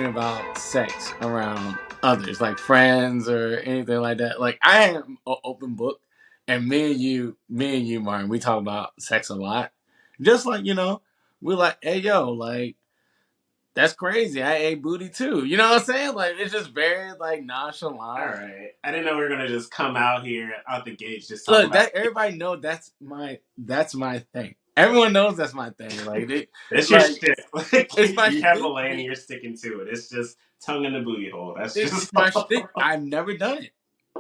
talking about sex around others, like friends or anything like that. Like I am an open book, and me and you, Martin, we talk about sex a lot. Just like we're like, hey yo, like that's crazy. I ate booty too. You know what I'm saying? Like it's just very like All nonchalant. right. I didn't know we were gonna just come out here out the gates just talking Look, about that everybody know that's my thing. Everyone knows that's my thing. Like it's your like shit. Like it's my you have a shtick. lane and you're sticking to it. It's just tongue in the booty hole. That's just It's my shtick. I've never done it.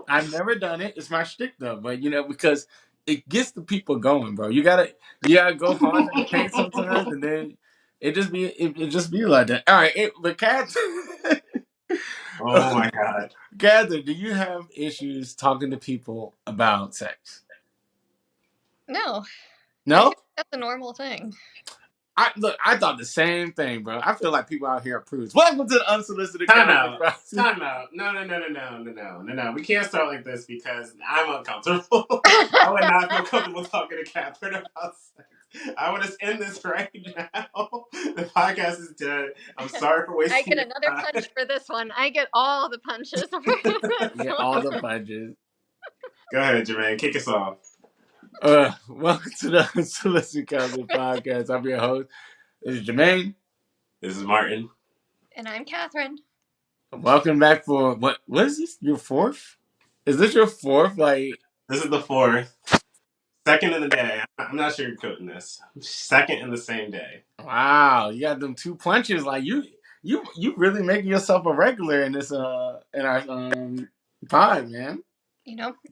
I've never done it. It's my shtick though, but because it gets the people going, bro. You gotta go hard in the paint sometimes, and then it just be like that. All right, but Oh my god. Catherine, do you have issues talking to people about sex? No, I No. feel like that's a normal thing. I thought the same thing, bro. I feel like people out here are prudes. Welcome to the unsolicited Time counseling out. process. Time out. No. We can't start like this because I'm uncomfortable. I would not feel comfortable talking to Catherine about sex. I want to end this right now. The podcast is dead. I'm sorry for I wasting get your another time. punch for this one. I get all the punches for this Yeah, all the one. punches. Go ahead, Jermaine. Kick us off. Welcome to the unsolicited counseling podcast. I'm your host. This is Jermaine. This is Martin. And I'm Catherine. Welcome back for what is this? Your fourth? Is this your fourth? Like, This is the fourth. Second in the day. I'm not sugarcoating this. Second in the same day. wow, you got them two punches. Like you really making yourself a regular in this in our pod, man.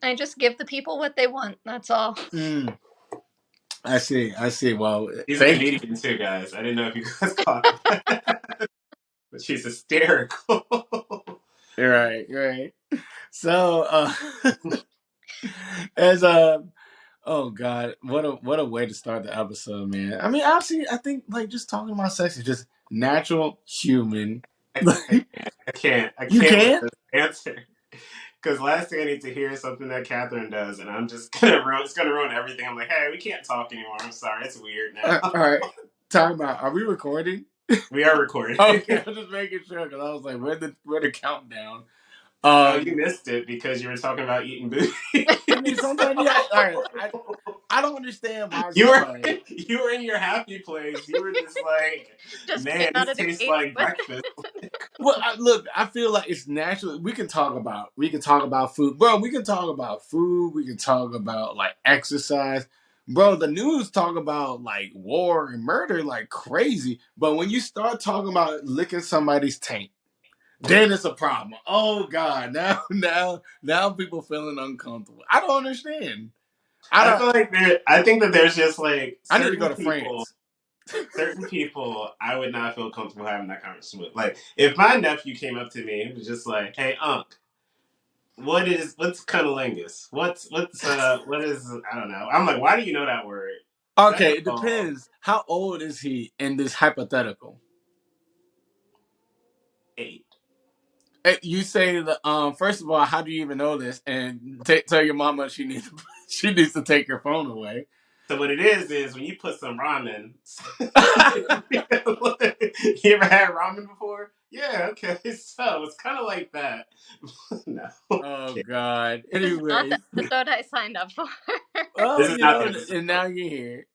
I just give the people what they want. That's all. Mm, I see. Well, She's a thank you. comedian too, guys. I didn't know if you guys caught that. But she's hysterical. Right. So, as oh god, what a way to start the episode, man. I mean, obviously, I think like just talking about sex is just natural human. You I can't with can? this answer. Because last thing I need to hear is something that Catherine does, and I'm just gonna ruin. It's gonna ruin everything. I'm like, hey, we can't talk anymore. I'm sorry, it's weird now. All right. Time out. Are we recording? We are recording. Okay, I'm just making sure because I was like, where the countdown? Oh, you missed it because you were talking about eating booty. I mean, sometimes all right. I don't understand why You were somebody. you were in your happy place. You were just like, Just came man, out this of the tastes gates like with breakfast. Well, look, I feel like it's natural. We can talk about food, bro. We can talk about food. We can talk about like exercise, bro. The news talk about like war and murder like crazy, but when you start talking about licking somebody's taint, then it's a problem. Oh God, now people feeling uncomfortable. I don't understand. I I don't. feel like I think that there's just like I need to go to France. certain people I would not feel comfortable having that conversation with. Like if my nephew came up to me and was just like, "Hey, Unc, what's cunnilingus? What is I don't know." I'm like, "Why do you know that word?" Second Okay, it of all, depends. How old is he in this hypothetical? 8. You say that first of all, how do you even know this? And tell your mama she needs to take your phone away. So what it is when you put some ramen. You ever had ramen before? Yeah, okay. So it's kind of like that. No. Oh Okay. God. this is not the Anyways, episode I signed up for. well, This is not the episode. and now you're here.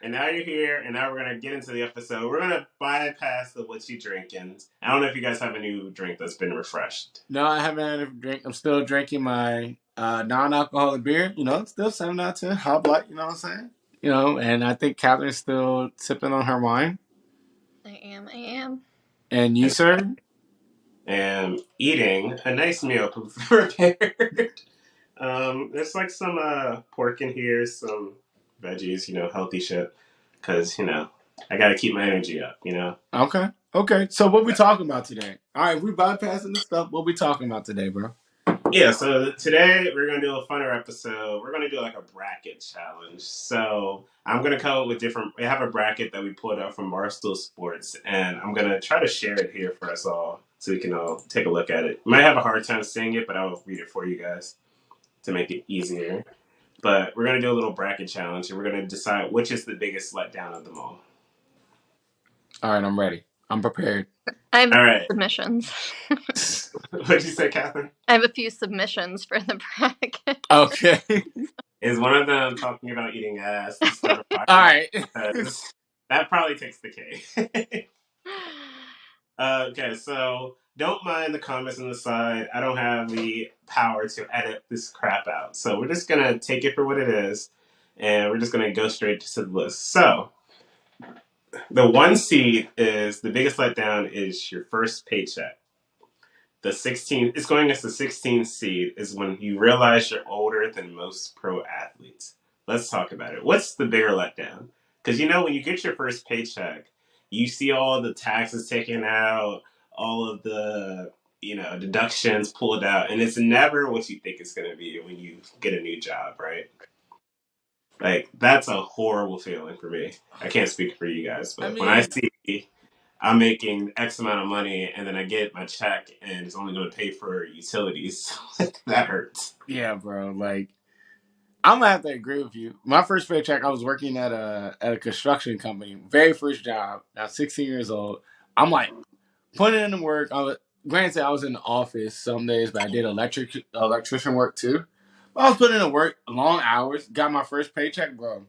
And now you're here, and now we're gonna get into the episode. We're gonna bypass the what you drinking. I don't know if you guys have a new drink that's been refreshed. No, I haven't had a drink. I'm still drinking my non-alcoholic beer. Still 7 out of 10 hot black. You know what I'm saying? And I think Catherine's still sipping on her wine. I am. And you, sir? And eating a nice meal prepared. There's like some pork in here, some veggies, healthy shit. Because, I gotta keep my energy up, Okay. So what we talking about today? All right, we bypassing the stuff. What we talking about today, bro? Yeah, so today we're going to do a funner episode. We're going to do like a bracket challenge. So I'm going to come up with we have a bracket that we pulled up from Barstool Sports, and I'm going to try to share it here for us all so we can all take a look at it. Might have a hard time saying it, but I'll read it for you guys to make it easier. But we're going to do a little bracket challenge, and we're going to decide which is the biggest letdown of them all. All right, I'm ready. I'm prepared. I have All right. submissions. What'd you say, Catherine? I have a few submissions for the bracket. Okay. Is one of them talking about eating ass to start a All podcast? right. Because that probably takes the cake. Okay, so don't mind the comments on the side. I don't have the power to edit this crap out. So we're just going to take it for what it is, and we're just going to go straight to the list. So the one seed is the biggest letdown is your first paycheck. The 16 it's going as the 16th seed is when you realize you're older than most pro athletes. Let's talk about it. What's the bigger letdown? Because when you get your first paycheck, you see all the taxes taken out, all of the deductions pulled out, and it's never what you think it's going to be when you get a new job, right? Like that's a horrible feeling for me. I can't speak for you guys, I but when I mean, see I'm making X amount of money and then I get my check and it's only going to pay for utilities, that hurts. yeah, bro. Like, I'm gonna have to agree with you. My first paycheck, I was working at a construction company. Very first job. I was 16 years old. I'm like putting in the work. Granted, I was in the office some days, but I did electrician work too. I was putting in the work, long hours. Got my first paycheck, bro.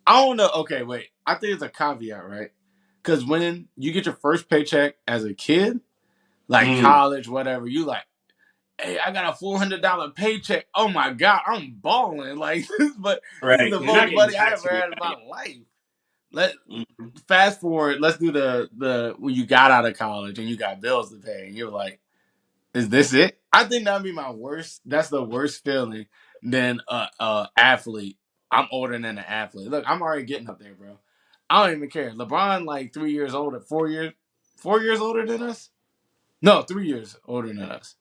I don't know. Okay, wait. I think it's a caveat, right? Because when you get your first paycheck as a kid, like Mm, college, whatever, you like, hey, I got a $400 paycheck. Oh my god, I'm balling. Like this is right. the You're not most getting money I taxed ever when you're had in young. my life. Let Mhm. fast forward. Let's do the when you got out of college and you got bills to pay, and you're like, is this it? I think that'd be my worst. That's the worst feeling than a athlete. I'm older than an athlete. Look, I'm already getting up there, bro. I don't even care. LeBron like 3 years older, 4 years older than us. No, 3 years older than us.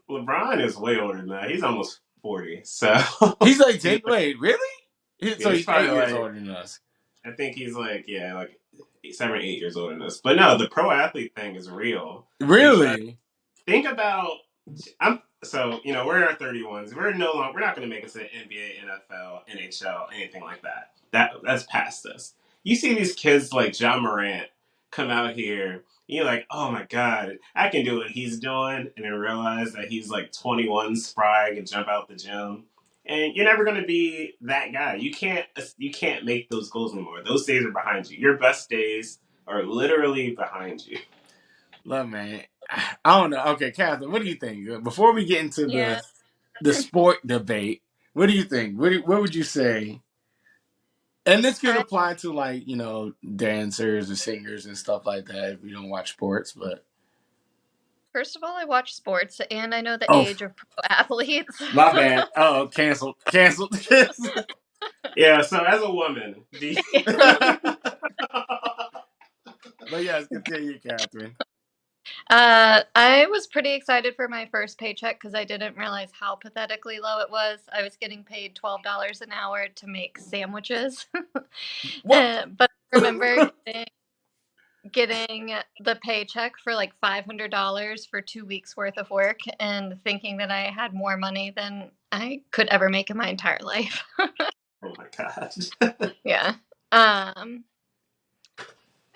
LeBron is way older than that. He's almost 40. So, He's like he's 10. Wait, really? yeah, So he's he's probably 8 years like, older than us. I think he's like, yeah, like 7 or 8 years older than us. But no, the pro athlete thing is real because Really? think about we're in our 31s. We're not going to make it to the NBA, NFL, NHL, anything like that. That's past us. You see these kids like John Morant come out here, and you're like, oh my god, I can do what he's doing, and then realize that he's like 21, spry, and jump out the gym. And you're never going to be that guy. You can't make those goals anymore. Those days are behind you. Your best days are literally behind you. Look, man. I don't know. Okay, Catherine, what do you think? Before we get into Yeah. the sport debate, what do you think? What would you say? And this could I apply to like dancers or singers and stuff like that if you don't watch sports. But First of all, I watch sports and I know the oh, age of pro athletes. my bad. Oh, canceled, canceled. Yeah, so as a woman, But yes, continue, Catherine. I was pretty excited for my first paycheck because I didn't realize how pathetically low it was. I was getting paid $12 an hour to make sandwiches. What? But I remember getting the paycheck for like $500 for 2 weeks worth of work and thinking that I had more money than I could ever make in my entire life. oh my gosh. Yeah.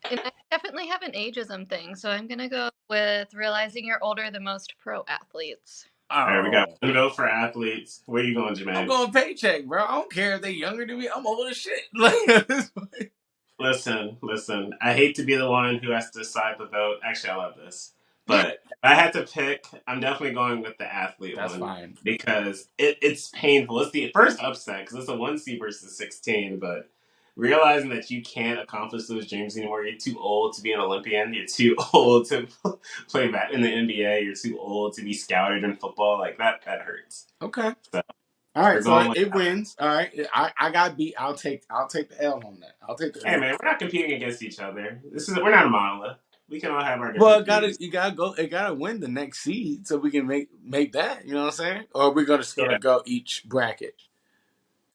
And I definitely have an ageism thing, so I'm gonna go with realizing you're older than most pro athletes. All right, we got Oh, one vote for athletes. Where you going, I'm Jermaine? going paycheck, bro. I don't care if they younger than me. I'm old as shit. Like, at this point. Listen. I hate to be the one who has to decide the vote. Actually, I love this. But if I had to pick, I'm definitely going with the athlete That's one fine. because it's painful. It's the first upset because it's a 1 seed versus 16, but realizing that you can't accomplish those dreams anymore. You're too old to be an Olympian. You're too old to play back in the NBA. You're too old to be scouted in football. Like that hurts. Okay. So All we're right. So going with it that. wins. All right. I got beat. I'll take the L on that. I'll take the Hey L. man, we're not competing against each other. We're not a monolith. We can all have our Well, different views. you gotta go. It gotta win the next seed so we can make that. You know what I'm saying? Or we're just gonna Yeah. go each bracket.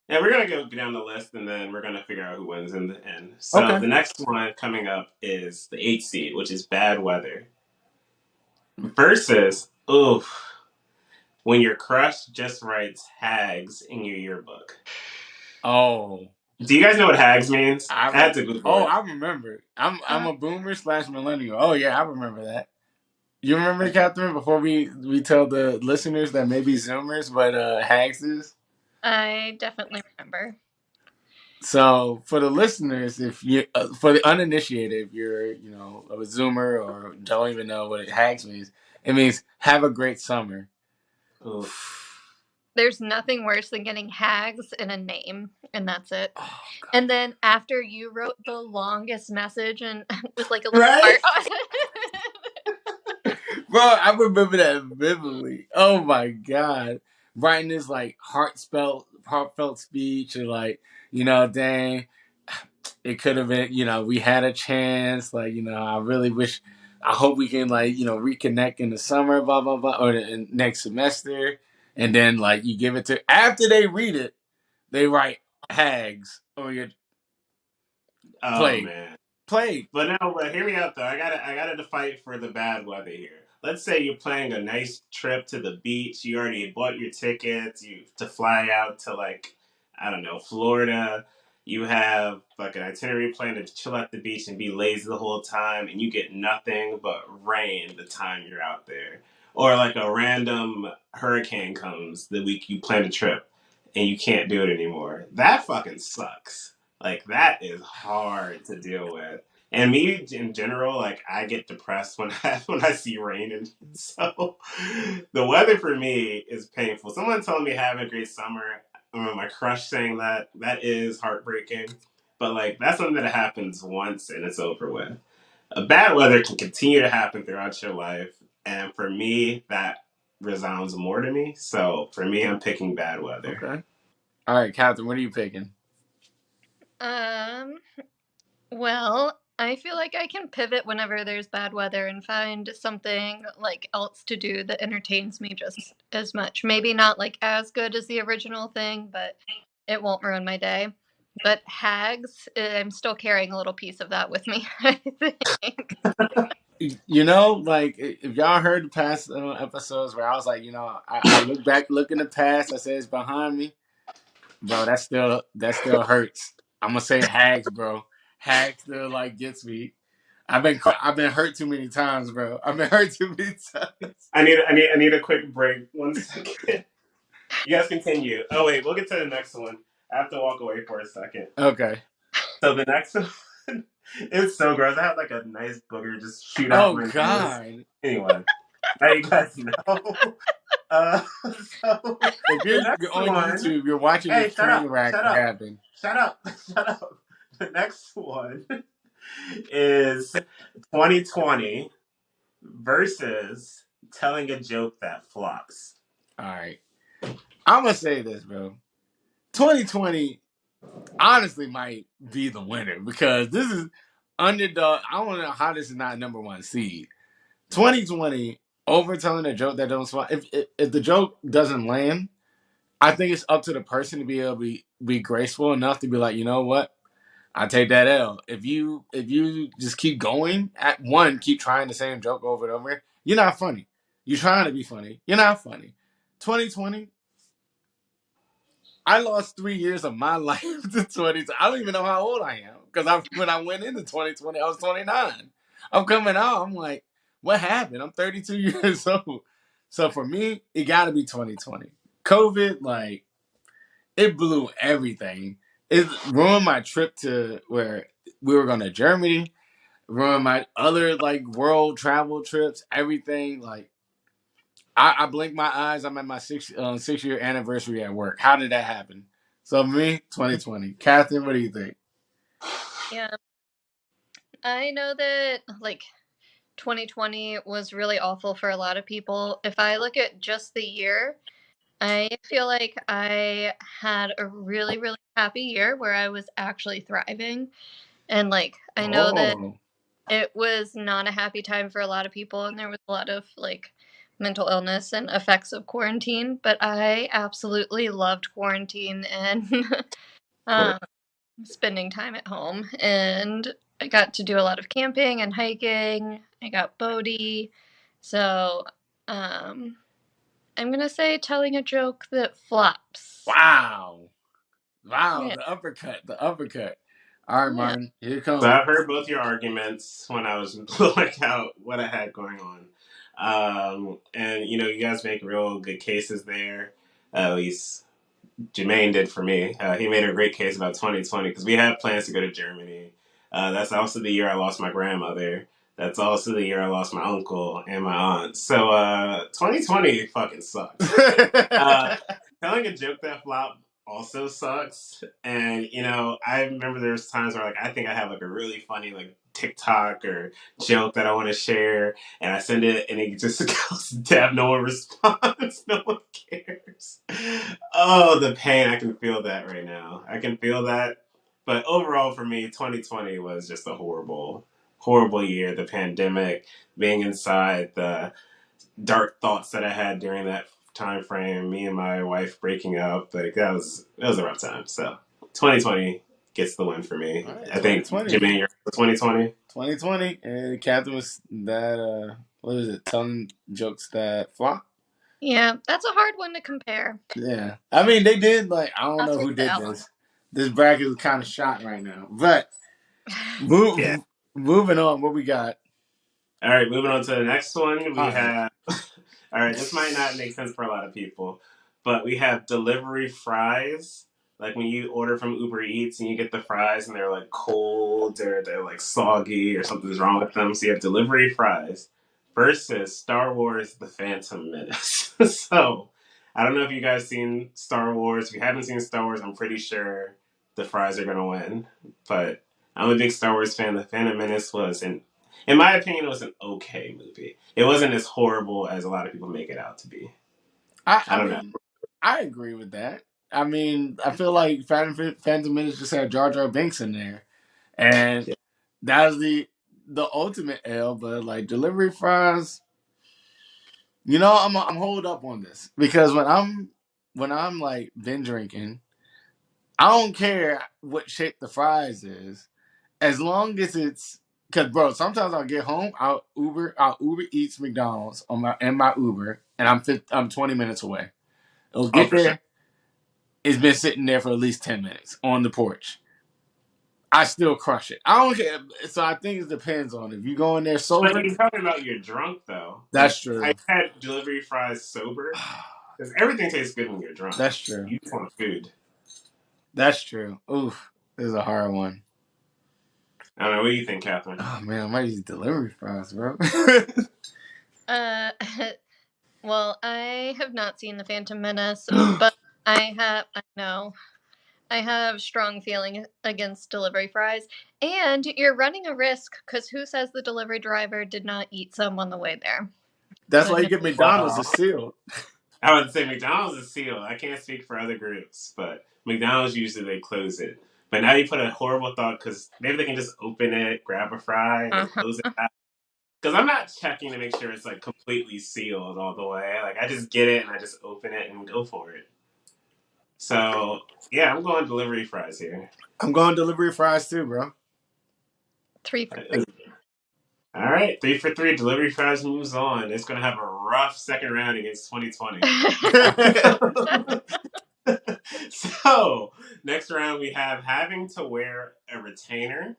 And we're gonna go down the list and then we're gonna figure out who wins in the end. So Okay. the next one coming up is the 8 seed, which is bad weather. Versus, oof, when your crush just writes hags in your yearbook. Oh. Do you guys know what hags means? I I had rem- to Google oh, it. I remember. I'm Uh, a boomer slash millennial. Oh yeah, I remember that. You remember, Catherine? Before we tell the listeners that maybe Zoomers, but Hags is. I definitely remember. So for the listeners, if you for the uninitiated, if you're a Zoomer or don't even know what Hags means, it means have a great summer. Ooh. There's nothing worse than getting hags in a name, and that's it. Oh God. And then after you wrote the longest message and with like a little Right? heart on it. Bro, I remember that vividly. Oh my God. Writing this like heartfelt speech and like, dang, it could have been, we had a chance. Like, I really wish, I hope we can like, reconnect in the summer, blah, blah, blah, or next semester. And then like you give it to, after they read it, they write hags or your Oh plague. man. Plague. But no, but hear me out though. I gotta fight for the bad weather here. Let's say you're planning a nice trip to the beach. You already bought your tickets. You to fly out to like I don't know Florida. You have like an itinerary plan to chill at the beach and be lazy the whole time, and you get nothing but rain the time you're out there. Or like a random hurricane comes the week you plan a trip, and you can't do it anymore. That fucking sucks. Like that is hard to deal with. And me in general, like I get depressed when I see rain, and so the weather for me is painful. Someone telling me having a great summer, my crush saying that is heartbreaking. But like that's something that happens once and it's over with. A bad weather can continue to happen throughout your life, and for me that resounds more to me. So for me, I'm picking bad weather. Okay. All right, Catherine, what are you picking? Um, well, I feel like I can pivot whenever there's bad weather and find something like else to do that entertains me just as much. Maybe not like as good as the original thing, but it won't ruin my day. But hags, I'm still carrying a little piece of that with me, I think. Like if y'all heard the past episodes where I was like, I look back, look in the past, I say it's behind me, bro. That still hurts. I'm gonna say hags, bro. Hags still like gets me. I've been hurt too many times, bro. I've been hurt too many times. I need a quick break. 1 second. You guys continue. Oh wait, we'll get to the next one. I have to walk away for a second. Okay. So the next one, it's so gross. I had like a nice booger just shoot out Oh my nose. God. Anyway, now you guys know. Uh, so If the you're next on one. YouTube, you're watching Hey, this shut train up! wreck Shut up! happen. Shut up! Shut up! The next one is 2020 versus telling a joke that flops. All right. I'm gonna say this, bro. 2020 honestly might be the winner because this is underdog. I don't know how this is not number one seed. 2020 overtelling a joke that don't swap. If the joke doesn't land, I think it's up to the person to be able to be graceful enough to be like, you know what, I take that L. If you just keep going at one, keep trying the same joke over and over, you're not funny. You're trying to be funny. You're not funny. 2020, I lost 3 years of my life to 2020. I don't even know how old I am because when I went into 2020, I was 29. I'm coming out. I'm like, what happened? I'm 32 years old. So for me, it got to be 2020. COVID, like, it blew everything. It ruined my trip to where we were going to Germany, ruined my other like world travel trips, everything. Like, I blinked my eyes. I'm at my 6 year anniversary at work. How did that happen? So me, 2020. Catherine, what do you think? Yeah. I know that like 2020 was really awful for a lot of people. If I look at just the year, I feel like I had a really, really happy year where I was actually thriving. And like, I know that Oh, it was not a happy time for a lot of people, and there was a lot of like mental illness and effects of quarantine, but I absolutely loved quarantine and um, spending time at home. And I got to do a lot of camping and hiking. I got Bodhi. So um, I'm going to say telling a joke that flops. wow. Wow, Yeah. the uppercut, the uppercut. All right, Yeah. Martin, here it So comes. I've heard both your arguments when I was like out what I had going on, and you guys make real good cases there. At least Jermaine did for me. He made a great case about 2020 because we had plans to go to Germany. That's also the year I lost my grandmother. That's also the year I lost my uncle and my aunt. So 2020 fucking sucks. Uh, Telling a joke that flopped also sucks. And I remember there's times where like I think I have like a really funny like TikTok or joke that I want to share, and I send it, and it just goes deaf. No one responds. No one cares. Oh, the pain! I can feel that right now. I can feel that. But overall, for me, 2020 was just a horrible, horrible year. The pandemic, being inside, the dark thoughts that I had during that time frame, me and my wife breaking up, like that was a rough time. So 2020 gets the win for me. All right, I think 2020. Jimmy, you're 2020. 2020, and Catherine was that what is it? Telling jokes that flop. Yeah, that's a hard one to compare. Yeah, I mean they did like I don't I'll know take who the did L. this. This bracket is kind of shot right now, but Yeah. moving on. What we got? All right, moving on to the next one. We All right. have. All right, this might not make sense for a lot of people, but we have delivery fries. Like when you order from Uber Eats and you get the fries and they're like cold or they're like soggy or something's wrong with them. So you have delivery fries versus Star Wars The Phantom Menace. So I don't know if you guys seen Star Wars. If you haven't seen Star Wars, I'm pretty sure the fries are going to win. But I'm a big Star Wars fan. The Phantom Menace was an in my opinion, it was an okay movie. It wasn't as horrible as a lot of people make it out to be. I I I don't know. mean I agree with that. I mean I feel like Phantom Menace just had Jar Jar Binks in there, and Yeah. that was the ultimate L. But like delivery fries, I'm hold up on this because when I'm like binge drinking, I don't care what shape the fries is, as long as it's because bro, sometimes I'll get home, I'll Uber Eats McDonald's on my Uber, and I'm 20 minutes away. It'll Oh, get for sure. there. It's been sitting there for at least 10 minutes on the porch. I still crush it. I don't care. So I think it depends on if you go in there But sober. you're talking about you're drunk though. That's Like I true. had delivery fries sober because everything tastes good when you're drunk. That's true. You just want food. That's true. Oof, this is a hard one. I don't know. What do you think, Catherine? Oh man, I might use delivery fries, bro. Uh, well, I have not seen The Phantom Menace, but I know. I have strong feeling against delivery fries. And you're running a risk because who says the delivery driver did not eat some on the way there? That's why you Goodness. get McDonald's. Well, It's sealed. I would say McDonald's is sealed. I can't speak for other groups, but McDonald's usually they close it. But now you put a horrible thought because maybe they can just open it, grab a fry, and then Uh-huh. close it. Because I'm not checking to make sure it's like completely sealed all the way. Like I just get it and I just open it and go for it. So yeah, I'm going delivery fries here. I'm going delivery fries too, bro. 3 for 3. All right, 3 for 3. Delivery fries moves on. It's gonna have a rough second round against 2020. So next round we have having to wear a retainer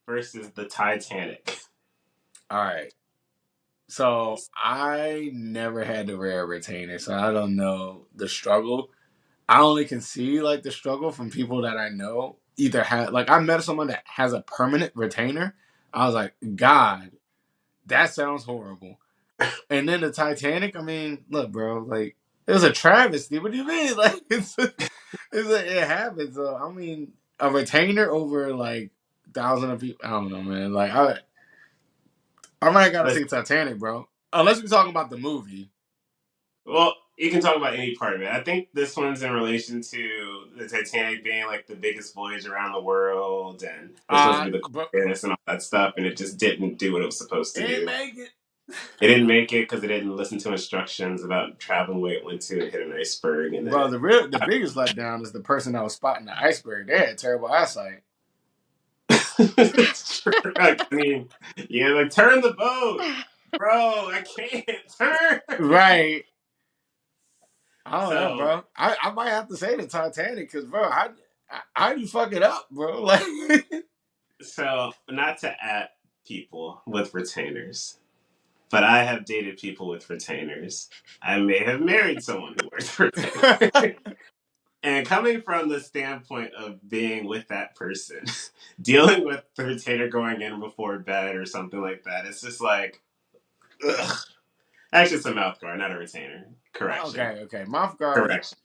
versus the Titanic. All right. So I never had to wear a retainer, so I don't know the struggle. I only can see like the struggle from people that I know either have like I met someone that has a permanent retainer. I was like, God, that sounds horrible. And then the Titanic, I mean, look, bro, like it was a travesty. What do you mean? Like it happened. So I mean, a retainer over like thousands of people. I don't know, man. Like I might gotta Let's, take Titanic, bro. Unless we're talking about the movie. well, you can talk about any part of it. I think this one's in relation to the Titanic being like the biggest voyage around the world, and it was supposed to be the But quickest and all that stuff, and it just didn't do what it was supposed it to didn't do. make it. It didn't make it because it didn't listen to instructions about traveling where it went to and hit an iceberg, and Bro, then the biggest letdown is the person that was spotting the iceberg. They had terrible eyesight. it's true. I mean, yeah, like turn the boat, bro. I can't turn. Right. I don't know, So bro. I might have to say the Titanic because, bro, how you fuck it up, bro? Like, so not to at people with retainers, but I have dated people with retainers. I may have married someone who wears retainers. And coming from the standpoint of being with that person, dealing with the retainer going in before bed or something like that, it's just like, ugh. Actually, it's a mouth guard, not a retainer. Correction. okay, mouth guard. Correction.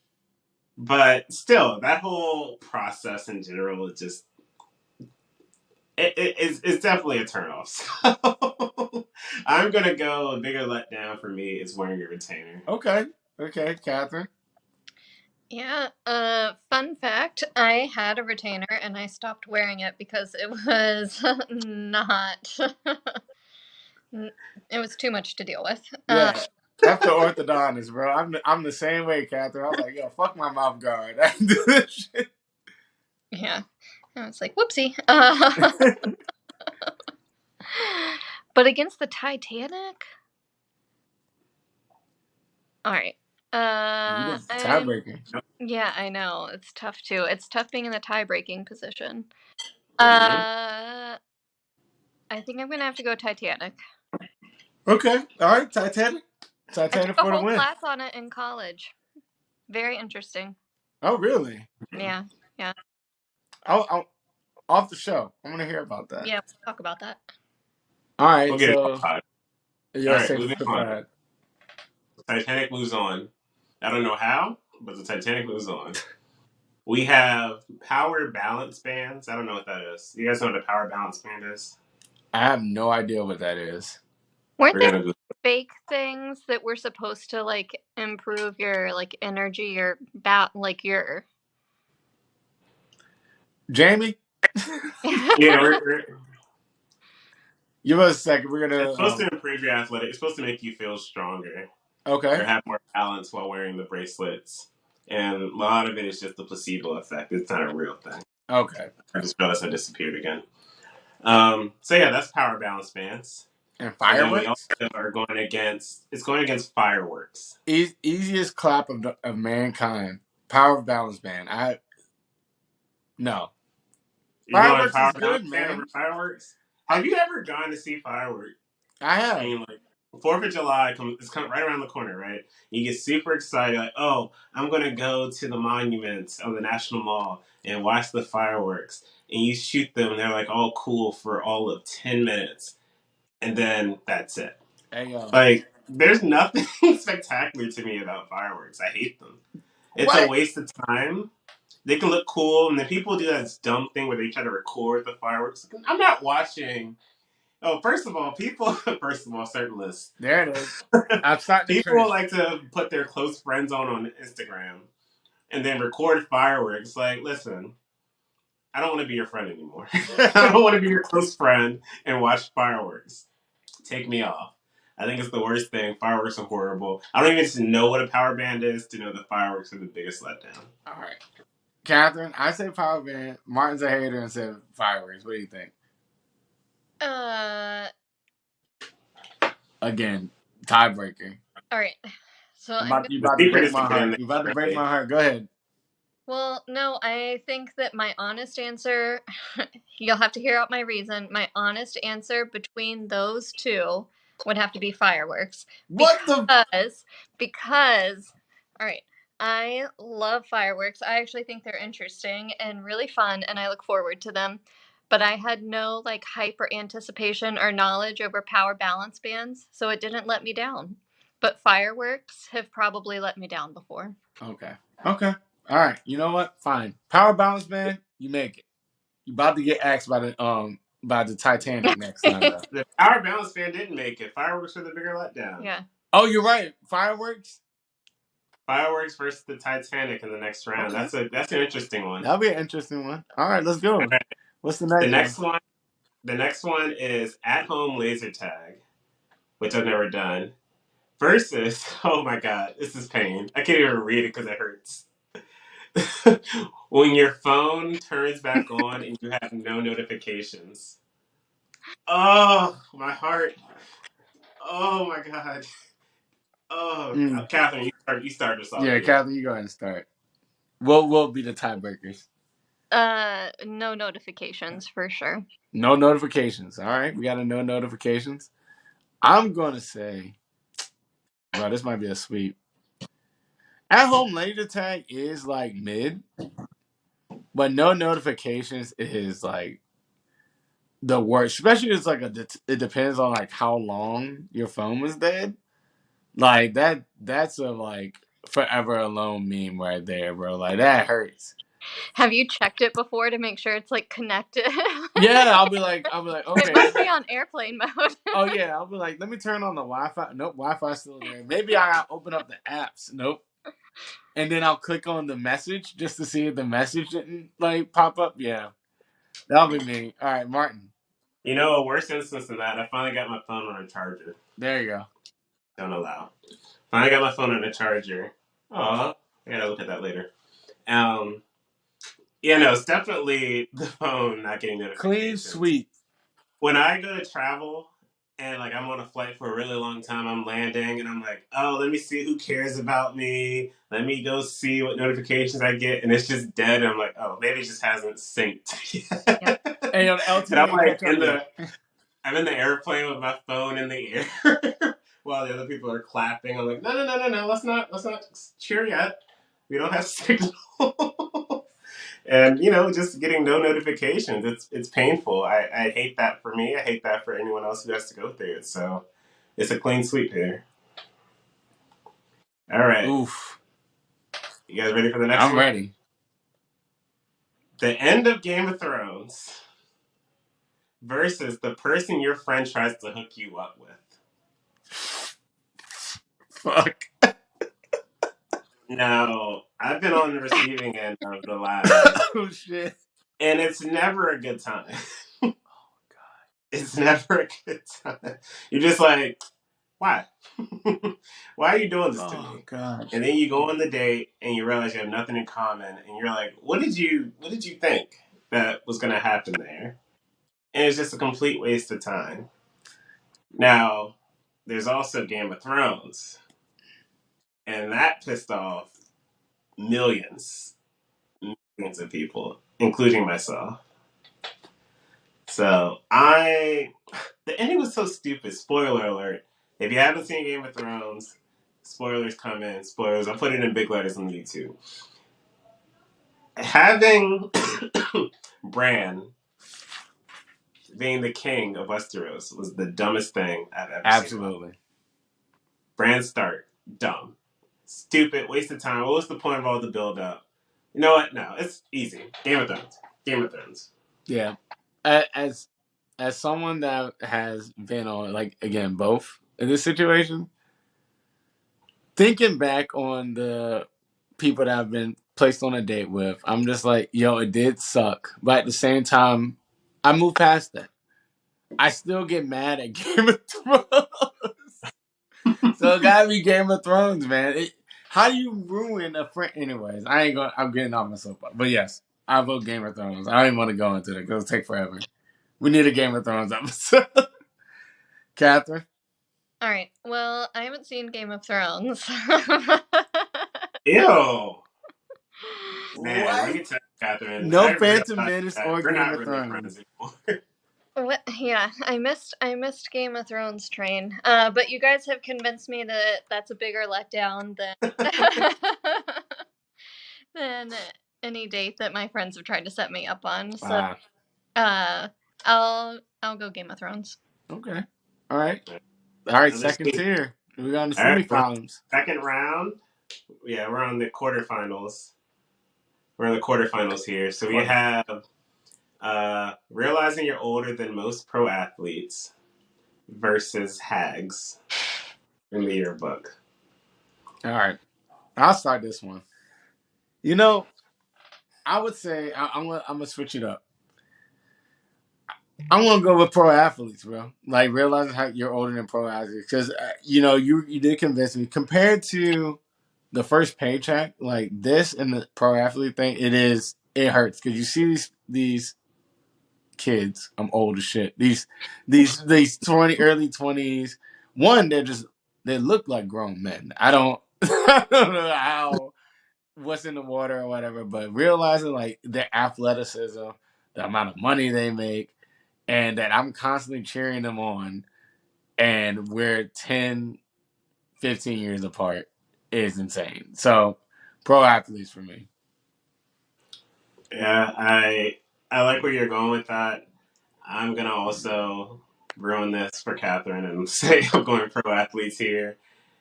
But still, that whole process in general is just, it's definitely a turnoff. So I'm going to go, a bigger letdown for me is wearing a retainer. Okay, Catherine. Yeah, fun fact, I had a retainer and I stopped wearing it because it was not it was too much to deal with. Yeah. After orthodontist, bro, I'm the same way, Catherine. I was like, yo, fuck my mouth guard. I can do this shit. Yeah. I was like, whoopsie. But against the Titanic? All right. You did I'm tiebreaking. yeah, I know. It's tough too. It's tough being in the tie-breaking position. Mm-hmm. I think I'm gonna have to go Titanic. Okay, all right, Titanic. I took Titanic a for the whole win. class on it in college. Very interesting. Oh, really? Yeah, yeah, I'll off the show. I'm gonna hear about that. yeah. We'll talk about that. All We'll right, get it so on. All you'll right, say moving the on. five. Titanic moves on. I don't know how, but the Titanic moves on. We have power balance bands. I don't know what that is. You guys know what a power balance band is? I have no idea what that is. Weren't We're there gonna go. fake things that were supposed to like improve your like energy, your like your Jamie, Yeah, give us a second. We're it's gonna supposed to improve your athletic. It's supposed to make you feel stronger okay, or have more balance while wearing the bracelets. And a lot of it is just the placebo effect. It's not a real thing. okay, I just realized I disappeared again. So yeah, that's power balance bands. and And then we fireworks. also are going against. It's going against fireworks. Easiest clap of mankind. Power of balance band. I no. You're going Fireworks power is balance good, band over man. fireworks. I Have you ever gone to see fireworks? I I have. mean, like Fourth of July it's coming right around the corner, right? You get super excited, like, oh, I'm gonna go to the monuments of the National Mall and watch the fireworks, and you shoot them, and they're like all cool for all of 10 minutes, and then that's it. Hey Like, there's nothing spectacular to me about fireworks. I hate them. It's a what? waste of time. They can look cool, and then people do that dumb thing where they try to record the fireworks. I'm not watching. Oh, first of all, people. First of all, certain lists. There it is. I'm starting the People trend. like to put their close friends on Instagram and then record fireworks. Like, listen, I don't want to be your friend anymore. I don't want to be your close friend and watch fireworks. Take me off. I think it's the worst thing. Fireworks are horrible. I don't even just know what a power band is to know that fireworks are the biggest letdown. All right, Catherine. I say power band. Martin's a hater and said fireworks. What do you think? uh Again, tiebreaker. all right. So I'm I'm about gonna you The about to secret break is to my get in heart. there You about to break early. my heart. Go ahead. well, no, I think that my honest answer you'll have to hear out my reason. My honest answer between those two would have to be fireworks What the? because all right, I love fireworks. I actually think they're interesting and really fun and I look forward to them. But I had no like hyper anticipation or knowledge over power balance bands, so it didn't let me down. But fireworks have probably let me down before. Okay. Okay. All right. You know what? Fine. Power balance band. You make it. You about to get asked by the Titanic next time though. The power balance band didn't make it. Fireworks are the bigger letdown. Yeah. Oh, you're right. Fireworks. Fireworks versus the Titanic in the next round. Okay. That's an interesting one. That'll be an interesting one. All right, let's All go. right. What's the The next one? next one the next one is at home laser tag, which I've never done. Versus oh my god, this is pain. I can't even read it because it hurts. When your phone turns back on and you have no notifications. Oh, my heart. Oh my god. Oh, Mm. Catherine, you start us off Yeah, here. Catherine, you go ahead and start. We'll be the tiebreakers. No notifications for sure. No notifications. All right, we got a no notifications. I'm gonna say, bro, this might be a sweep. At home laser tag is like mid, but no notifications is like the worst. Especially it's like it depends on like how long your phone was dead. Like that's a like forever alone meme right there, bro. Like that hurts. Have you checked it before to make sure it's like connected? Yeah, I'll be like, It okay. must be on airplane mode. Oh yeah, I'll be like, let me turn on the Wi-Fi. Nope, Wi-Fi's still there. Maybe I open up the apps. Nope. And then I'll click on the message just to see if the message didn't like pop up. Yeah, that'll be me. All right, Martin. You know, a worse instance than that, I finally got my phone on a charger. There you go. Don't allow. Finally got my phone on a charger. Oh, I gotta look at that later. Um, yeah, no, it's definitely the phone not getting Clean notifications. sweep. When I go to travel and like I'm on a flight for a really long time, I'm landing and I'm like, oh, let me see who cares about me. Let me go see what notifications I get, and it's just dead. And I'm like, oh, maybe it just hasn't synced Yep. yet. Hey, on the And LTE I'm ain't like catch up yet. I'm in the airplane with my phone in the air while the other people are clapping. I'm like, no, no, no, no, no. Let's not cheer yet. We don't have signal. And just getting no notifications. It's painful. I hate that for me. I hate that for anyone else who has to go through it. So it's a clean sweep here. All right, Oof. you guys ready for the next I'm one? ready. The end of Game of Thrones versus the person your friend tries to hook you up with. Fuck. Now, I've been on the receiving end of the latter, Oh shit. and it's never a good time. Oh god. It's never a good time. You're just like, why? Why are you doing this to Oh me? gosh. And then you go on the date and you realize you have nothing in common, and you're like, what did you think that was going to happen there? And it's just a complete waste of time. Now, there's also Game of Thrones, and that pissed off millions, millions of people, including myself. So the ending was so stupid. Spoiler alert. If you haven't seen Game of Thrones, spoilers come in. Spoilers. I'll put it in big letters on YouTube. Having Bran being the king of Westeros was the dumbest thing I've ever seen in my life. Absolutely. Bran Stark, dumb. Stupid, waste of time. What was the point of all the build up? You know what? No, it's easy. Game of Thrones. Game of Thrones. Yeah. As someone that has been on like again both in this situation, thinking back on the people that I've been placed on a date with, I'm just like, yo, it did suck. But at the same time, I moved past that. I still get mad at Game of Thrones. So it gotta be Game of Thrones, man. How do you ruin a friend? Anyways, I ain't going. I'm getting off my soapbox. But yes, I vote Game of Thrones. I don't even want to go into it because it'll take forever. We need a Game of Thrones episode. Catherine? All right. Well, I haven't seen Game of Thrones. Ew. Man, let What? me tell you, Catherine, No I Phantom realized Menace that or we're Game not of really Thrones. friends anymore. What? Yeah, I missed Game of Thrones train. But you guys have convinced me that that's a bigger letdown than than any date that my friends have tried to set me up on. So, Ah, uh, I'll go Game of Thrones. okay. All right. All right, Another second sweep. tier. We got on the All right, semifinals. second round. Yeah, we're on the quarterfinals. We're in the quarterfinals here. So we Quarter. have realizing you're older than most pro athletes versus hags in the yearbook. All right. I'll start this one. You know, I would say I'm gonna switch it up. I'm gonna go with pro athletes, bro. Like realizing how you're older than pro athletes, because you did convince me. Compared to the first paycheck, like this and the pro athlete thing, it hurts because you see these kids. I'm old as shit. These 20 early 20s. One, they look like grown men. I don't I don't know how what's in the water or whatever, but realizing like their athleticism, the amount of money they make, and that I'm constantly cheering them on, and we're 10, 15 years apart is insane. So, pro athletes for me. Yeah, I like where you're going with that. I'm gonna also ruin this for Catherine and say I'm going pro athletes here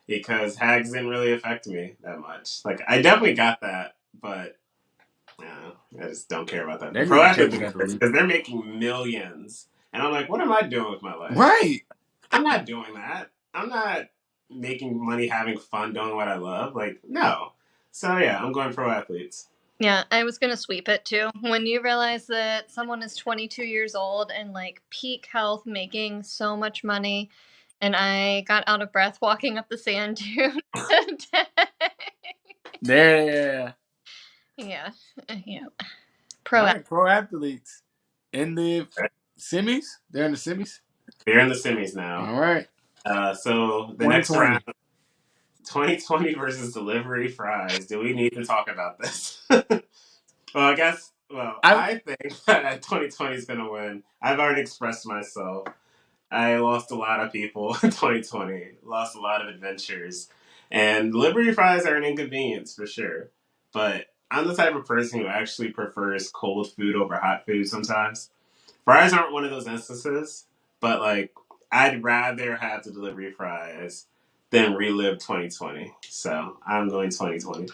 because hags didn't really affect me that much. Like I definitely got that, but I just don't care about that. The They're pro getting athletes killed are at the because league. they're making millions, and I'm like, what am I doing with my life? Right. I'm not doing that. I'm not making money having fun doing what I love. Like no. So yeah, I'm going pro athletes. Yeah, I was gonna sweep it too. When you realize that someone is 22 years old and like peak health, making so much money, and I got out of breath walking up the sand dune today. They're Yeah, yeah. all Pro. right, pro athletes in the semis. They're in the semis. They're in the semis now. All right, So the next round, 2020. 2020 versus delivery fries. Do we need to talk about this? Well, I guess. Well, I I think that 2020 is going to win. I've already expressed myself. I lost a lot of people in 2020. Lost a lot of adventures, and delivery fries are an inconvenience for sure. But I'm the type of person who actually prefers cold food over hot food sometimes. Fries aren't one of those instances, but like I'd rather have the delivery fries than relive 2020. So I'm going 2020.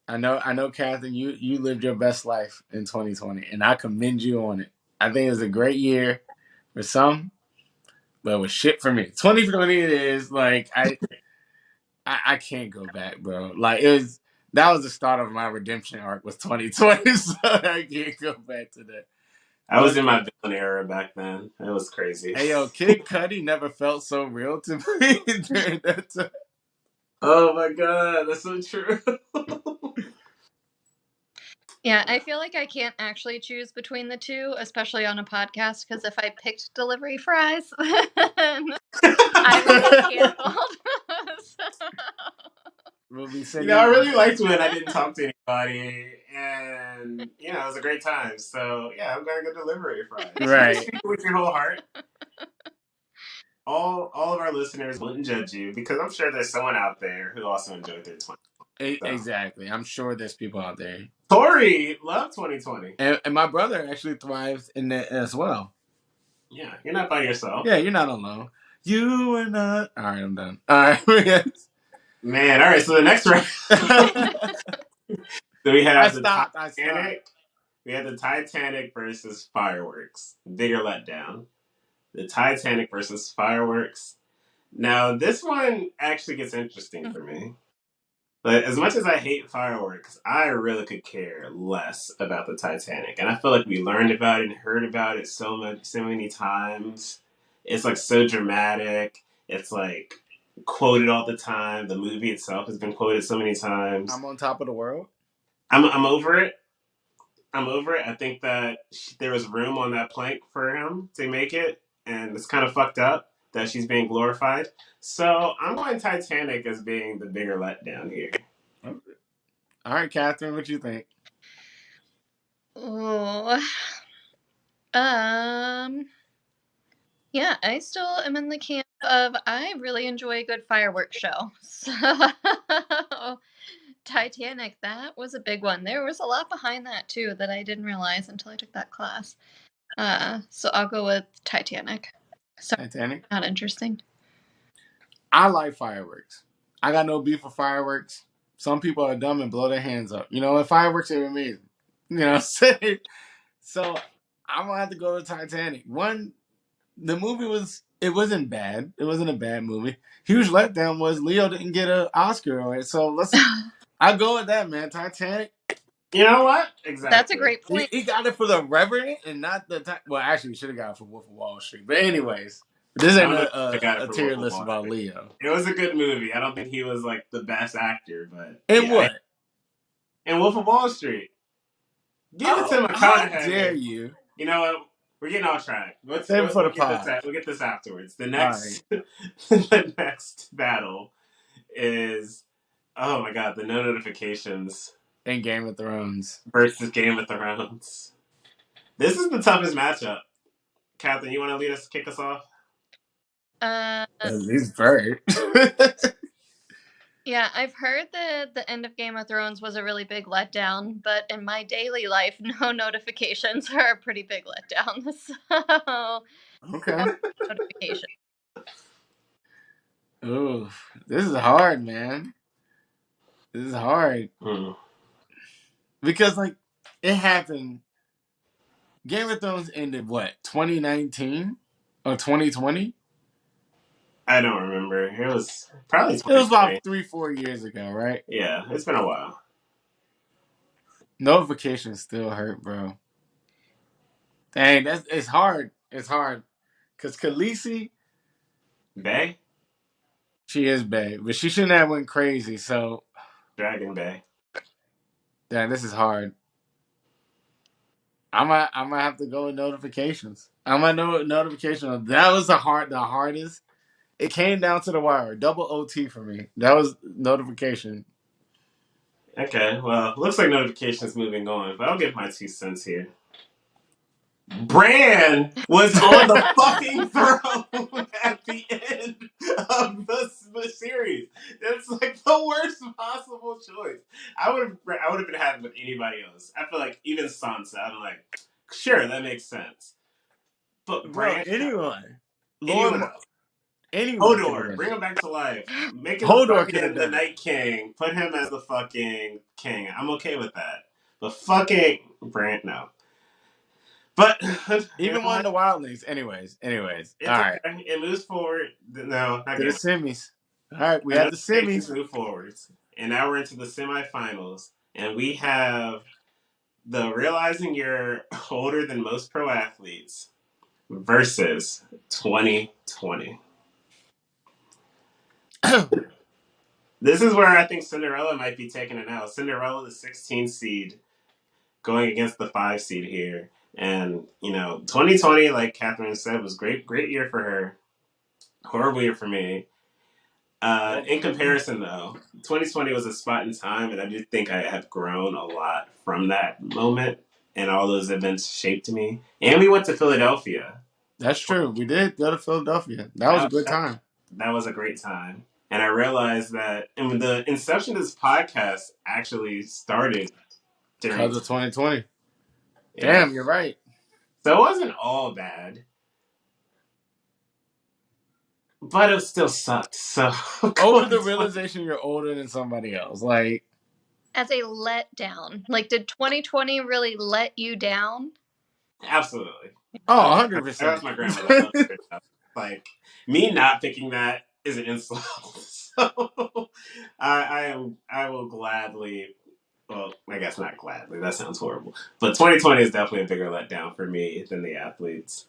I know, Catherine. You lived your best life in 2020, and I commend you on it. I think it was a great year for some, but it was shit for me. 2020 it is like I can't go back, bro. Like it was that was the start of my redemption arc was 2020, so I can't go back to that. I was But in my villain era back then. It was crazy. hey, yo, Kid Cudi never felt so real to me during that time. Oh my god, that's so true. Yeah, I feel like I can't actually choose between the two, especially on a podcast, because if I picked delivery fries, then I would get canceled. So- We'll be I sending really liked when I didn't talk to anybody, and it was a great time. So yeah, I'm gonna go delivery fries. You just right. speak with your whole heart. All of our listeners wouldn't judge you because I'm sure there's someone out there who also enjoyed their 20. So Exactly. I'm sure there's people out there. Tori loved 2020. And my brother actually thrives in that as well. Yeah, you're not by yourself. Yeah, you're not alone. You are not. All right, I'm done. All right. Man, all right. So the next round, so we I have the stopped. I stopped. Titanic. We have the Titanic versus fireworks. Bigger letdown. The Titanic versus fireworks. Now this one actually gets interesting for me. But as much as I hate fireworks, I really could care less about the Titanic. And I feel like we learned about it and heard about it so many times. It's like so dramatic. It's like quoted all the time. The movie itself has been quoted so many times. I'm on top of the world. I'm over it. I'm over it. I think that there was room on that plank for him to make it, and it's kind of fucked up that she's being glorified. So I'm going Titanic as being the bigger letdown here. All right, Catherine, what you think? Oh, yeah, I still am in the camp of I really enjoy a good fireworks show. So Titanic, that was a big one. There was a lot behind that too that I didn't realize until I took that class. So I'll go with Titanic. So Titanic. not interesting. I like fireworks. I got no beef for fireworks. Some people are dumb and blow their hands up. Fireworks are amazing. Say so. I'm gonna have to go to Titanic. One, the movie it wasn't bad. It wasn't a bad movie. Huge letdown was Leo didn't get an Oscar on it. So I go with that, man. Titanic. You know what? That's a Exactly. great He, point. he got it for the Reverend and not the well. Actually, he should have got it for Wolf of Wall Street. But anyways, this I ain't don't know if I got it a for tier Wolf of list Wall about Street. Leo. It was a good movie. I don't think he was like the best actor, but And yeah. what? And Wolf of Wall Street. Give it to Oh, how dare McConaughey. you? You know what? we're getting off track. Save it for the We'll get this. pod. We'll get this afterwards. The All right. next, the next battle is, oh my god, the no notifications And Game of Thrones. versus Game of Thrones. This is the toughest matchup. Catherine, you want to lead us, kick us off? He's bird. Yeah, I've heard that the end of Game of Thrones was a really big letdown, but in my daily life, no notifications are a pretty big letdown. So, Okay. notification. Ooh, this is hard, man. This is hard because like it happened. Game of Thrones ended what 2019 or 2020? I don't remember. It was probably It was 2020. about 3-4 years ago, right? Yeah, it's been a while. Notifications still hurt, bro. Dang, it's hard. It's hard because Khaleesi, Bay? she is bad, but she shouldn't have went crazy. So, Dragon Bay. damn, this is hard. I might have to go with notifications. I might know notifications. That was the hardest. It came down to the wire. Double OT for me. That was notification. Okay, well, looks like notifications moving on, but I'll give my 2 cents here. Bran was on the fucking throne at the end of the series. That's like the worst possible choice. I would have been happy with anybody else. I feel like even Sansa, I'm like, sure, that makes sense. But Bro, Bran, anyone. Lord, anyone else. anyone could have Hodor, been bring it. him back to life. Make him the Hodor could have fucking the done it. Night King. Put him as the fucking king. I'm okay with that. But fucking Bran, no. But you Even know one of what? the wildlings. Anyways. All It's right. okay. It moves forward. No, not To the Game. semis. All right, we The have the notifications semis. move forwards, and now we're into the semifinals, and we have the realizing you're older than most pro athletes versus 2020. This is where I think Cinderella might be taking it out. Cinderella, the 16 seed, going against the 5 seed here. And, 2020, like Catherine said, was great year for her. Horrible year for me. Yep. In comparison, though, 2020 was a spot in time, and I do think I have grown a lot from that moment, and all those events shaped me. And we went to Philadelphia. That's true. We did go to Philadelphia. That was a That, good that, time. that was a great time. And I realized that and the inception of this podcast actually started during. Because of 2020. Yeah. Damn, you're right. So it wasn't all bad, but it still sucked. So Over the realization you're older than somebody else. Like, As a letdown. Like, did 2020 really let you down? absolutely. oh, That was 100%. my grandmother. I love her. Like me not picking that is an insult. So I will gladly. Well, I guess not gladly. That sounds horrible. But 2020 is definitely a bigger letdown for me than the athletes.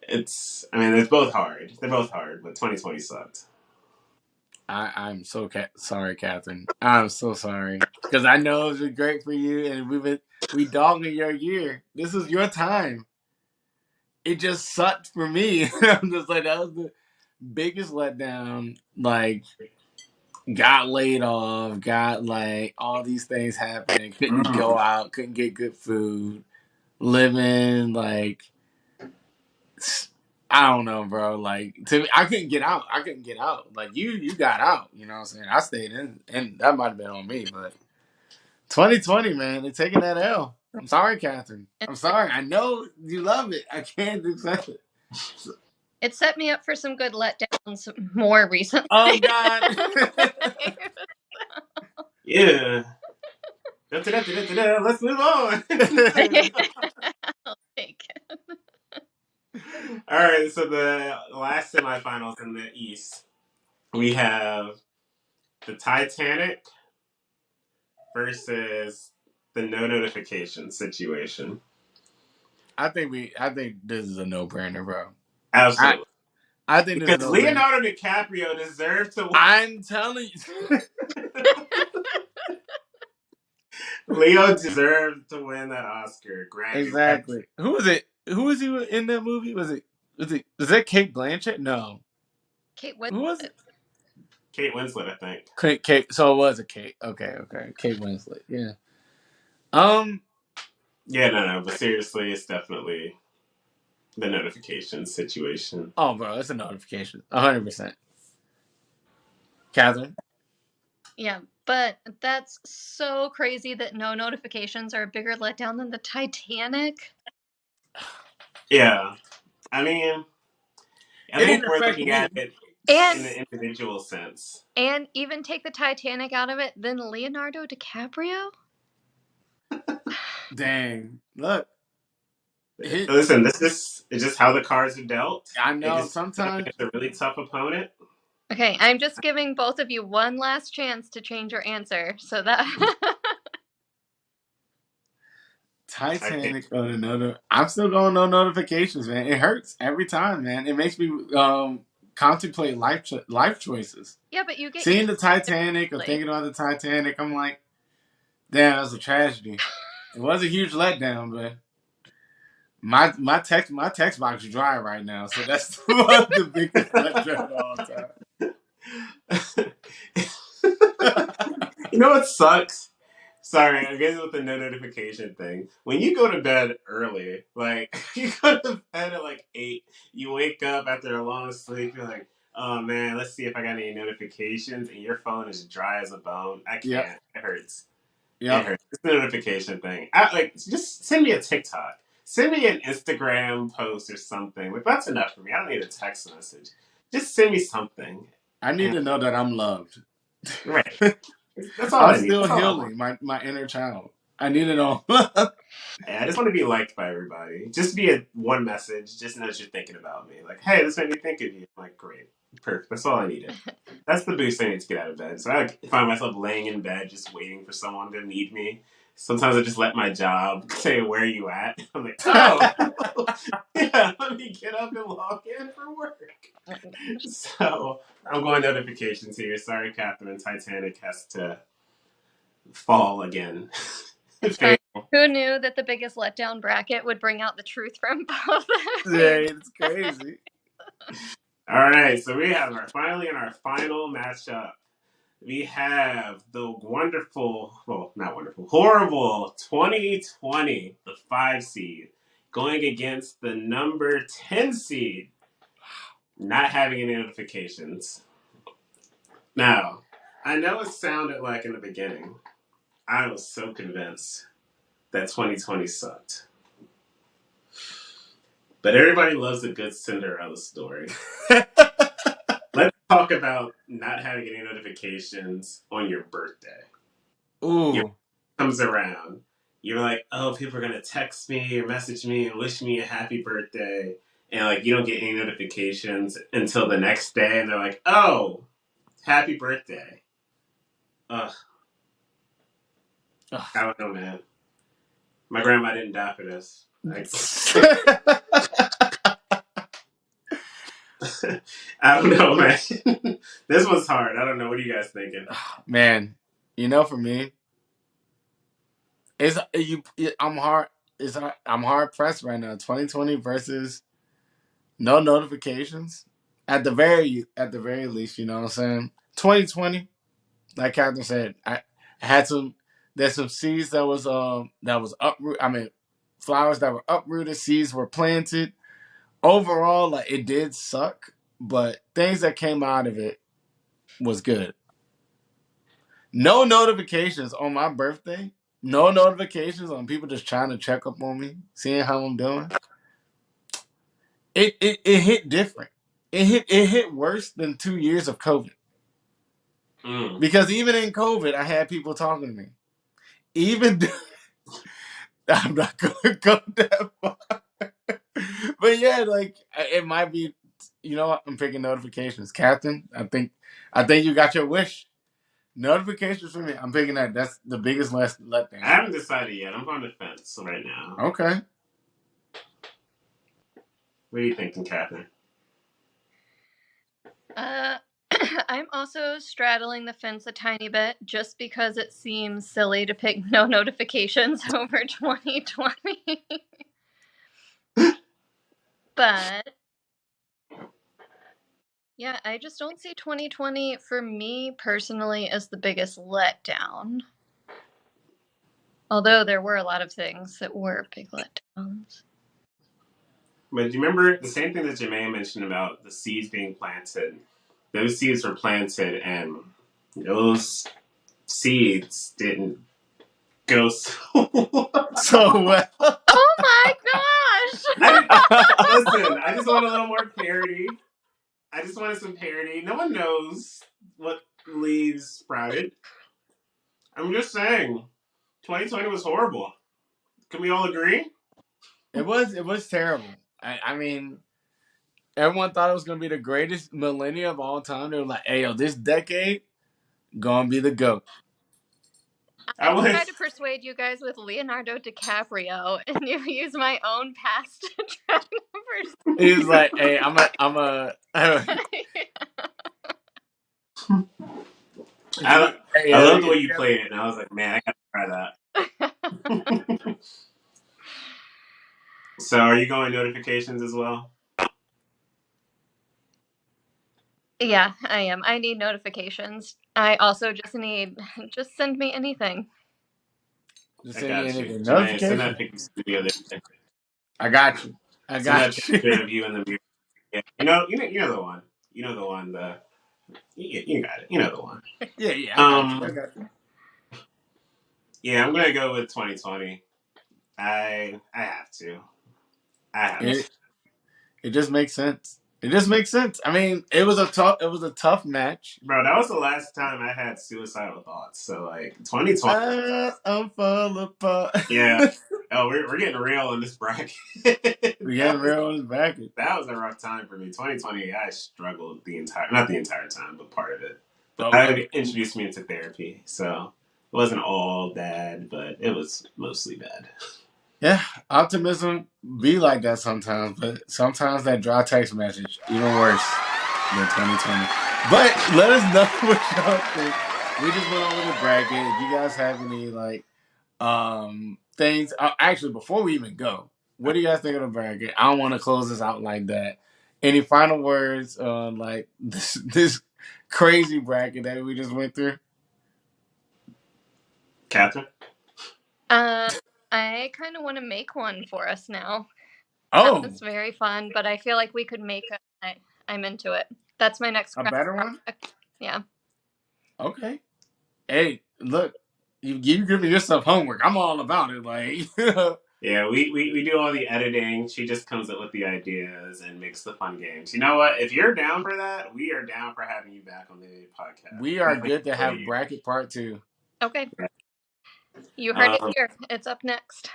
It's both hard. They're both hard, but 2020 sucked. I'm so sorry, Catherine. I'm so sorry. Because I know it's been great for you, and we dogging your year. This is your time. It just sucked for me. I'm just like, that was the biggest letdown. Like, got laid off, got like all these things happening, couldn't go out, couldn't get good food, living like I don't know, bro. Like to me, I couldn't get out. I couldn't get out. Like you got out. You know what I'm saying? I stayed in, and that might have been on me. But 2020, man, they're taking that L. I'm sorry, Catherine. I'm sorry. I know you love it. I can't accept it. It set me up for some good letdowns more recently. Oh God. Yeah. Let's move on. I'll take it. All right, so the last semifinals in the East, we have the Titanic versus the no notification situation. I think this is a no brainer, bro. Absolutely. I think this is a Because no brainer. Leonardo DiCaprio deserves to win. I'm telling you. Leo deserved to win that Oscar. Granted. Exactly. Who is it? Who was he in that movie? Was that Kate Blanchett? No. Kate Winslet. Who was it? Kate Winslet, I think. Kate. So it was a Kate. Okay. Kate Winslet. Yeah. Um. Yeah, no. But seriously, it's definitely the notification situation. Oh, bro, it's a notification. 100%. Catherine. Yeah, but that's so crazy that no notifications are a bigger letdown than the Titanic. Yeah, I mean, I It think didn't we're affect looking me. at it in And the individual sense. and even take the Titanic out of it, then Leonardo DiCaprio? Dang. Look. Hit. Listen, this is it's just how the cards are dealt. I It know. just Sometimes it's a really tough opponent. Okay, I'm just giving both of you one last chance to change your answer. So that Titanic on another. I'm still going no notifications, man. It hurts every time, man. It makes me contemplate life choices. Yeah, but you get Seeing used the Titanic or to it. thinking about the Titanic, I'm like, damn, that was a tragedy. It was a huge letdown, but my text box is dry right now, so that's one of the biggest letdown of all time. You know what sucks? Sorry, I guess with the no notification thing. When you go to bed early, like you go to bed at like 8, you wake up after a long sleep, you're like, oh man, let's see if I got any notifications, and your phone is dry as a bone. I Yep. can't. It hurts. It Yep. hurts. It's the notification thing. Like just send me a TikTok. Send me an Instagram post or something. Like that's enough for me. I don't need a text message. Just send me something. I need And to know that I'm loved. right. That's all I'm I need. still That's all I want. healing my inner child. I need it all. I just want to be liked by everybody. Just be a one message. Just know that you're thinking about me. Like, hey, this made me think of you. I'm like, great, perfect. That's all I needed. That's the boost I need to get out of bed. So I find myself laying in bed, just waiting for someone to need me. Sometimes I just let my job say, "Where are you at?" I'm like, "Oh, yeah, let me get up and log in for work." So I'm going notifications here. Sorry, Catherine. Titanic has to fall again. It's fine. Who knew that the biggest letdown bracket would bring out the truth from both? Yeah, it's crazy. All right, so we have finally in our final matchup, we have the wonderful, well, not wonderful, horrible 2020, the 5 seed, going against the number 10 seed, not having any notifications. Now, I know it sounded like in the beginning, I was so convinced that 2020 sucked. But everybody loves a good Cinderella story. Let's talk about not having any notifications on your birthday. Your Ooh. comes around. You're like, oh, people are gonna text me or message me and wish me a happy birthday, and like you don't get any notifications until the next day, and they're like, oh, happy birthday. Ugh, Ugh. I don't know, man. My grandma didn't die for this. I don't know, man. This one's hard. I don't know. What are you guys thinking? Man, for me, it's you. I'm hard. I'm hard pressed right now. 2020 versus no notifications. At the very least, you know what I'm saying. 2020, like Captain said, I had some. There's some seeds that was uproot. I mean, flowers that were uprooted. Seeds were planted. Overall, like it did suck, but things that came out of it was good. No notifications on my birthday. No notifications on people just trying to check up on me, seeing how I'm doing. It hit different. It hit worse than 2 years of COVID. Mm. Because even in COVID, I had people talking to me. Even I'm not gonna go that far. But yeah, like it might be. You know what? I'm picking notifications, Captain. I think you got your wish. Notifications for me. I'm picking that. That's the biggest letdown. I haven't decided yet. I'm on the fence right now. Okay. What are you thinking, Catherine? I'm also straddling the fence a tiny bit just because it seems silly to pick no notifications over 2020. But yeah, I just don't see 2020 for me personally as the biggest letdown. Although there were a lot of things that were big letdowns. But do you remember the same thing that Jermaine mentioned about the seeds being planted? Those seeds were planted, and those seeds didn't go so well. So well. Oh my gosh! Listen, I just want a little more parody. I just wanted some parody. No one knows what leaves sprouted. I'm just saying, 2020 was horrible. Can we all agree? It was terrible. I mean, everyone thought it was gonna be the greatest millennia of all time. They were like, "Hey, yo, this decade gonna be the GOAT." I I tried was. to persuade you guys with Leonardo DiCaprio, and you use my own past to try to He was persuade like, "Hey, I, hey, I love the yeah, way you played it, and I was like, man, I gotta try that. So, are you going notifications as well? Yeah, I am. I need notifications. I also just send me anything. just I send me got you, anything. Jermaine. Send that Notification. picture the other day. I got you. I Send that got you. picture of you in the mirror. Yeah. You know the one. You know the one. You got it. You know the one. Yeah, I got you. I Um, got you. yeah, I'm gonna go with 2020. I have to. I have to. It it just makes sense. It just makes sense. I mean, it was a tough match. Bro, that was the last time I had suicidal thoughts. So like 2020. I'm full apart. Yeah. Oh, we're getting real in this bracket. We getting real on his bracket. That was a rough time for me. 2020, I struggled not the entire time, but part of it. But Okay. that introduced me into therapy, so it wasn't all bad, but it was mostly bad. Yeah, optimism be like that sometimes, but sometimes that dry text message even worse than 2020. But let us know what y'all think. We just went over the bracket. If you guys have any things, actually before we even go, what do you guys think of the bracket? I don't want to close this out like that. Any final words on like this crazy bracket that we just went through? Catherine? Uh, I kind of want to make one for us now. That Oh, was very fun, but I feel like we could make I'm into it. That's my next a craft better one? project. Yeah. Okay. Hey, look, you giving yourself homework. I'm all about it. Like, Yeah, we do all the editing. She just comes up with the ideas and makes the fun games. You know what? If you're down for that, we are down for having you back on the podcast. we I are definitely good to enjoy have you. bracket part two. Okay. You heard it Um, here. It's up next.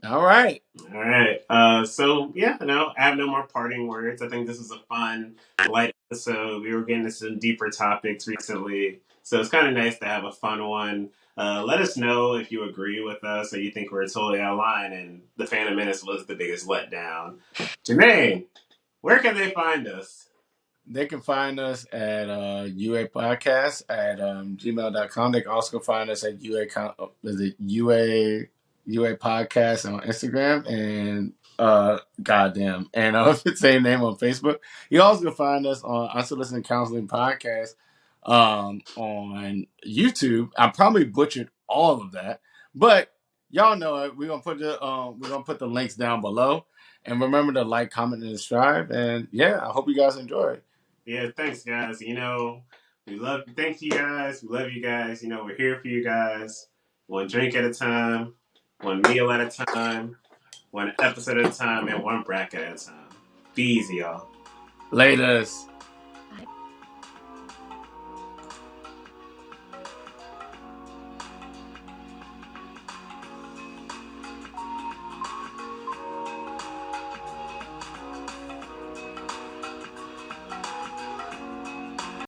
All right. All right. So yeah, no, I have no more parting words. I think this was a fun, light episode. We were getting into some deeper topics recently, so it's kind of nice to have a fun one. Let us know if you agree with us or you think we're totally out of line and the Phantom Menace was the biggest letdown. Jermaine, where can they find us? They can find us at UA Podcast at gmail.com. They can also find us at is it UA Podcast on Instagram and goddamn and same name on Facebook. You also can find us on Unsolicited Counseling Podcast on YouTube. I probably butchered all of that, but y'all know it. We're gonna put the links down below. And remember to like, comment, and subscribe. And yeah, I hope you guys enjoy it. Yeah, thanks, guys. Thank you guys. We love you guys. We're here for you guys. One drink at a time, one meal at a time, one episode at a time, and one bracket at a time. Be easy, y'all. Laters.